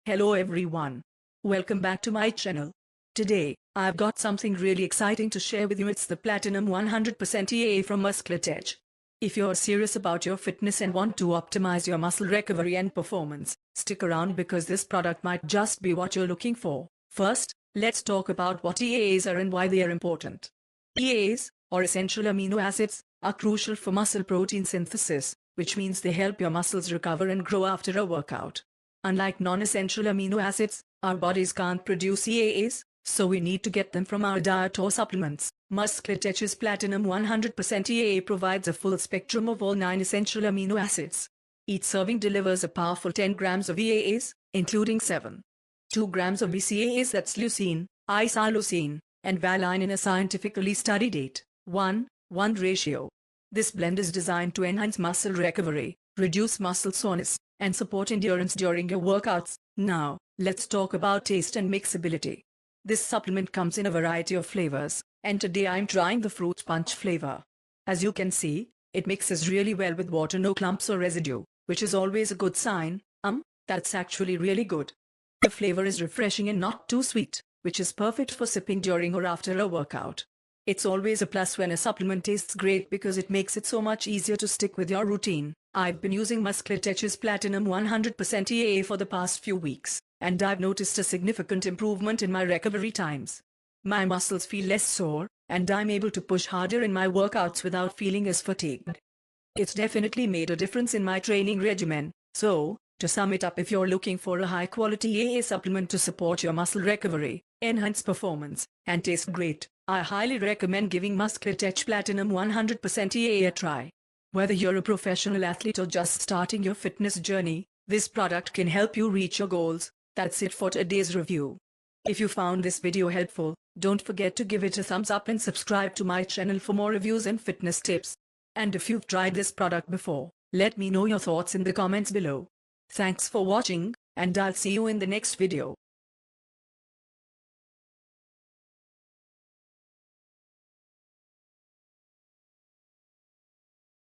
Hello everyone. Welcome back to my channel. Today, I've got something really exciting to share with you. It's the Platinum 100% EAA from MuscleTech. If you're serious about your fitness and want to optimize your muscle recovery and performance, stick around because this product might just be what you're looking for. First, let's talk about what EAAs are and why they are important. EAAs, or essential amino acids, are crucial for muscle protein synthesis, which means they help your muscles recover and grow after a workout. Unlike non-essential amino acids, our bodies can't produce EAAs, so we need to get them from our diet or supplements. MuscleTech's Platinum 100% EAA provides a full spectrum of all 9 essential amino acids. Each serving delivers a powerful 10 grams of EAAs, including 2 grams of bcaa, that's leucine, isoleucine, and valine in a scientifically studied 8:1 ratio. This blend is designed to enhance muscle recovery, reduce muscle soreness, and support endurance during your workouts. Now, let's talk about taste and mixability. This supplement comes in a variety of flavors, and today I'm trying the fruit punch flavor. As you can see, it mixes really well with water, no clumps or residue, which is always a good sign. That's actually really good. The flavor is refreshing and not too sweet, which is perfect for sipping during or after a workout. It's always a plus when a supplement tastes great because it makes it so much easier to stick with your routine. I've been using MuscleTech's Platinum 100% EAA for the past few weeks, and I've noticed a significant improvement in my recovery times. My muscles feel less sore, and I'm able to push harder in my workouts without feeling as fatigued. It's definitely made a difference in my training regimen. So, to sum it up, if you're looking for a high-quality EAA supplement to support your muscle recovery, enhance performance, and taste great, I highly recommend giving MuscleTech Platinum 100% EAA a try. Whether you're a professional athlete or just starting your fitness journey, this product can help you reach your goals. That's it for today's review. If you found this video helpful, don't forget to give it a thumbs up and subscribe to my channel for more reviews and fitness tips. And if you've tried this product before, let me know your thoughts in the comments below. Thanks for watching, and I'll see you in the next video.